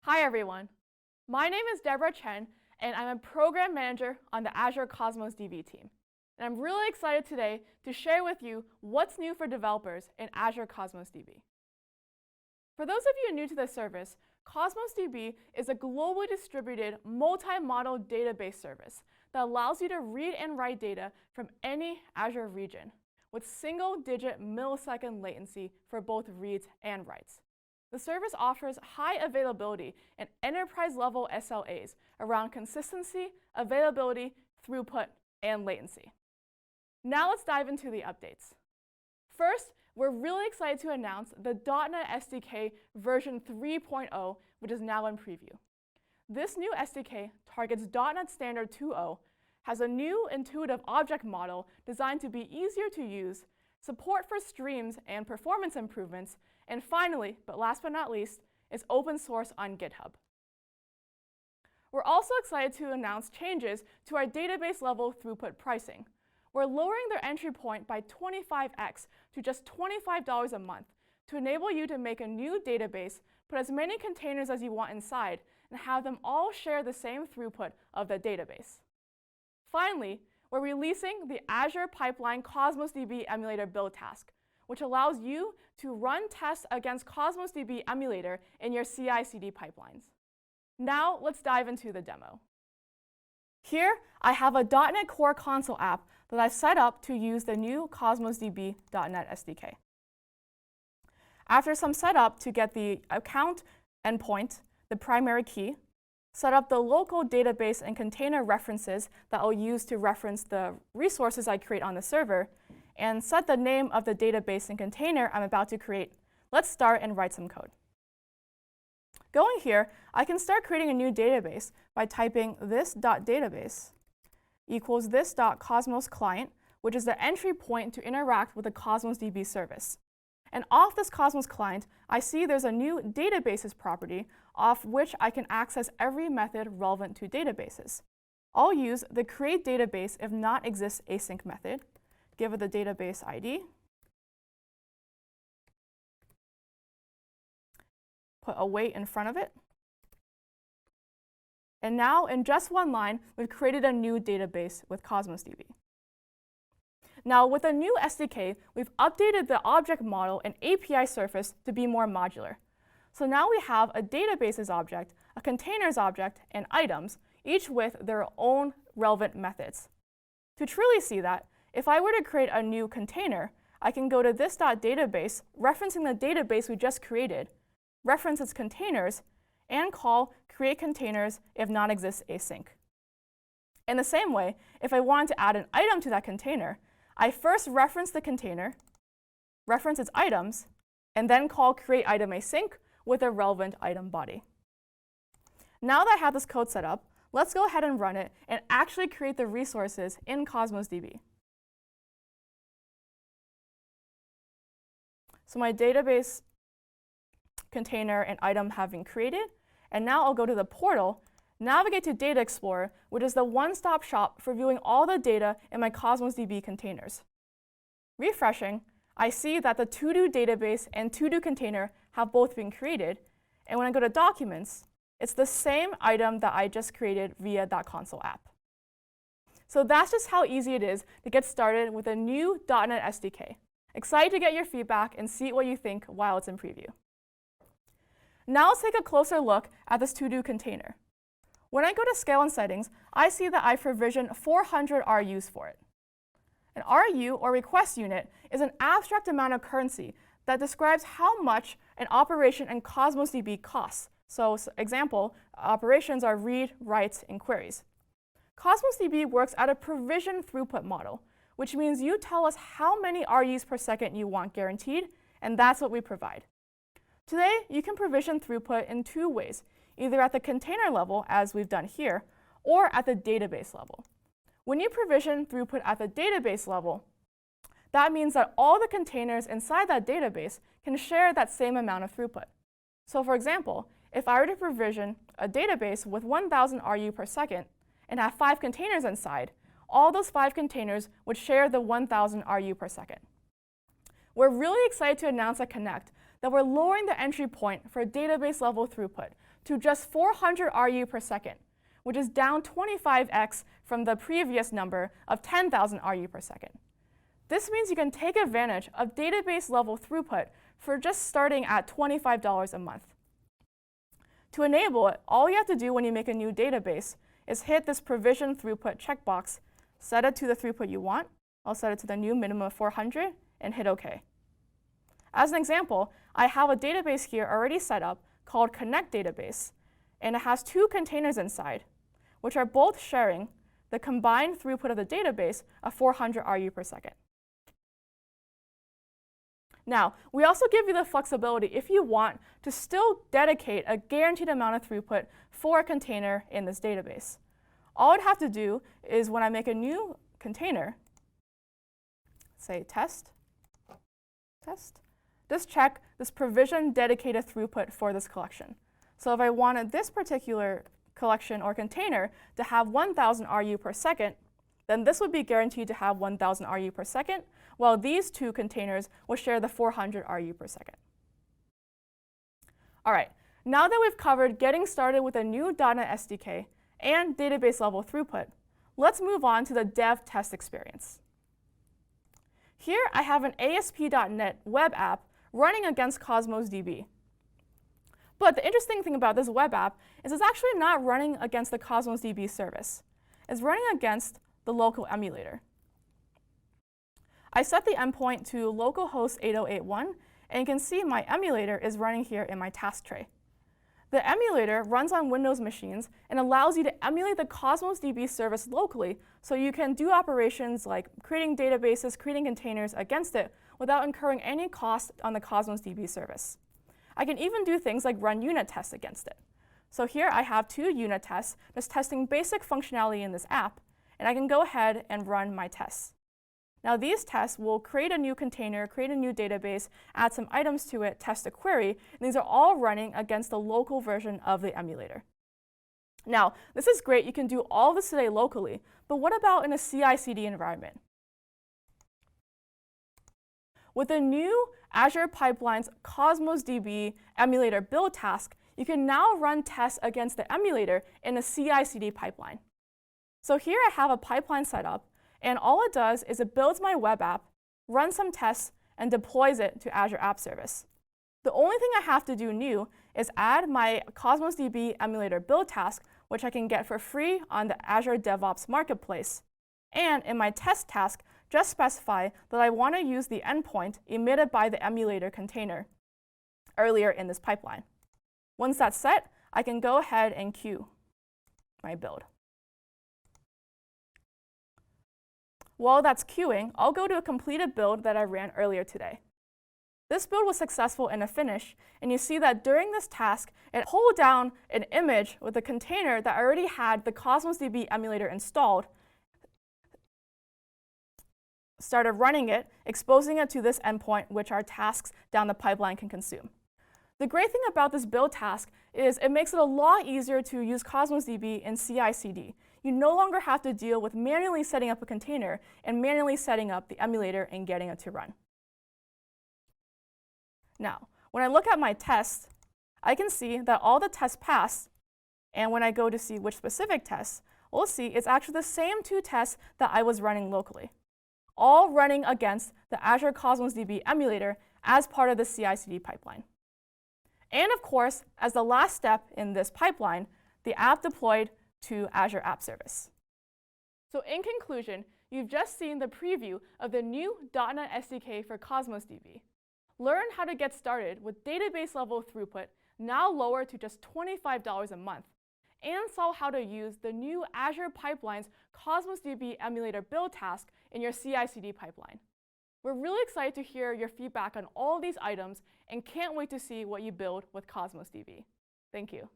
Hi everyone, my name is Deborah Chen and I'm a program manager on the Azure Cosmos DB team. And I'm really excited today to share with you what's new for developers in Azure Cosmos DB. For those of you new to the service, Cosmos DB is a globally distributed multi-model database service that allows you to read and write data from any Azure region with single-digit millisecond latency for both reads and writes. The service offers high availability and enterprise-level SLAs around consistency, availability, throughput, and latency. Now let's dive into the updates. First, we're really excited to announce the .NET SDK version 3.0, which is now in preview. This new SDK targets .NET Standard 2.0, has a new intuitive object model designed to be easier to use, support for streams and performance improvements, and finally, but last but not least, is open source on GitHub. We're also excited to announce changes to our database level throughput pricing. We're lowering their entry point by 25x to just $25 a month to enable you to make a new database, put as many containers as you want inside, and have them all share the same throughput of the database. Finally, we're releasing the Azure Pipeline Cosmos DB Emulator build task, which allows you to run tests against Cosmos DB Emulator in your CI/CD pipelines. Now let's dive into the demo. Here, I have a .NET Core Console app that I've set up to use the new Cosmos DB .NET SDK. After some setup to get the account endpoint, the primary key, set up the local database and container references that I'll use to reference the resources I create on the server, and set the name of the database and container I'm about to create, let's start and write some code. Going here, I can start creating a new database by typing this.database equals this.cosmos client, which is the entry point to interact with the Cosmos DB service. And off this Cosmos client, I see there's a new databases property off which I can access every method relevant to databases. I'll use the create database if not exists async method, give it the database ID, put await in front of it, and now in just one line, we've created a new database with Cosmos DB. Now with the new SDK, we've updated the object model and API surface to be more modular. So now we have a databases object, a containers object, and items, each with their own relevant methods. To truly see that, if I were to create a new container, I can go to this.database, referencing the database we just created, reference its containers, and call create containers if not exists async. In the same way, if I wanted to add an item to that container, I first reference the container, reference its items, and then call create item async with a relevant item body. Now that I have this code set up, let's go ahead and run it and actually create the resources in Cosmos DB. So my database container and item have been created, and now I'll go to the portal, navigate to Data Explorer, which is the one-stop shop for viewing all the data in my Cosmos DB containers. Refreshing, I see that the to-do database and to-do container have both been created, and when I go to Documents, it's the same item that I just created via that console app. So that's just how easy it is to get started with a new .NET SDK. Excited to get your feedback and see what you think while it's in preview. Now let's take a closer look at this to-do container. When I go to Scale and Settings, I see that I provisioned 400 RUs for it. An RU, or request unit, is an abstract amount of currency that describes how much an operation in Cosmos DB costs. So, example, operations are read, writes, and queries. Cosmos DB works at a provision throughput model, which means you tell us how many RUs per second you want guaranteed, and that's what we provide. Today, you can provision throughput in two ways, either at the container level, as we've done here, or at the database level. When you provision throughput at the database level, that means that all the containers inside that database can share that same amount of throughput. So for example, if I were to provision a database with 1,000 RU per second and have 5 containers inside, all those 5 containers would share the 1,000 RU per second. We're really excited to announce at Connect that we're lowering the entry point for database level throughput to just 400 RU per second, which is down 25x from the previous number of 10,000 RU per second. This means you can take advantage of database level throughput for just starting at $25 a month. To enable it, all you have to do when you make a new database is hit this provision throughput checkbox, set it to the throughput you want. I'll set it to the new minimum of 400 and hit OK. As an example, I have a database here already set up called Connect Database, and it has two containers inside, which are both sharing the combined throughput of the database of 400 RU per second. Now, we also give you the flexibility if you want to still dedicate a guaranteed amount of throughput for a container in this database. All I'd have to do is when I make a new container, say test, just check this provision dedicated throughput for this collection. So if I wanted this particular collection or container to have 1,000 RU per second, then this would be guaranteed to have 1,000 RU per second, while these two containers will share the 400 RU per second. All right, now that we've covered getting started with a new .NET SDK and database level throughput, let's move on to the dev test experience. Here I have an ASP.NET web app running against Cosmos DB. But the interesting thing about this web app is it's actually not running against the Cosmos DB service. It's running against the local emulator. I set the endpoint to localhost 8081, and you can see my emulator is running here in my task tray. The emulator runs on Windows machines and allows you to emulate the Cosmos DB service locally, so you can do operations like creating databases, creating containers against it without incurring any cost on the Cosmos DB service. I can even do things like run unit tests against it. So here I have two unit tests just testing basic functionality in this app, and I can go ahead and run my tests. Now these tests will create a new container, create a new database, add some items to it, test a query, and these are all running against the local version of the emulator. Now, this is great, you can do all this today locally, but what about in a CI/CD environment? With the new Azure Pipelines Cosmos DB emulator build task, you can now run tests against the emulator in a CI/CD pipeline. So here I have a pipeline set up, and all it does is it builds my web app, runs some tests, and deploys it to Azure App Service. The only thing I have to do new is add my Cosmos DB emulator build task, which I can get for free on the Azure DevOps Marketplace. And in my test task, just specify that I want to use the endpoint emitted by the emulator container earlier in this pipeline. Once that's set, I can go ahead and queue my build. While that's queuing, I'll go to a completed build that I ran earlier today. This build was successful in a finish, and you see that during this task, it pulled down an image with a container that already had the Cosmos DB emulator installed, started running it, exposing it to this endpoint, which our tasks down the pipeline can consume. The great thing about this build task is it makes it a lot easier to use Cosmos DB in CI/CD. You no longer have to deal with manually setting up a container and manually setting up the emulator and getting it to run. Now, when I look at my tests, I can see that all the tests pass, and when I go to see which specific tests, we'll see it's actually the same two tests that I was running locally, all running against the Azure Cosmos DB emulator as part of the CI/CD pipeline. And of course, as the last step in this pipeline, the app deployed to Azure App Service. So in conclusion, you've just seen the preview of the new .NET SDK for Cosmos DB. Learn how to get started with database level throughput, now lowered to just $25 a month, and saw how to use the new Azure Pipelines Cosmos DB emulator build task in your CI/CD pipeline. We're really excited to hear your feedback on all these items and can't wait to see what you build with Cosmos DB. Thank you.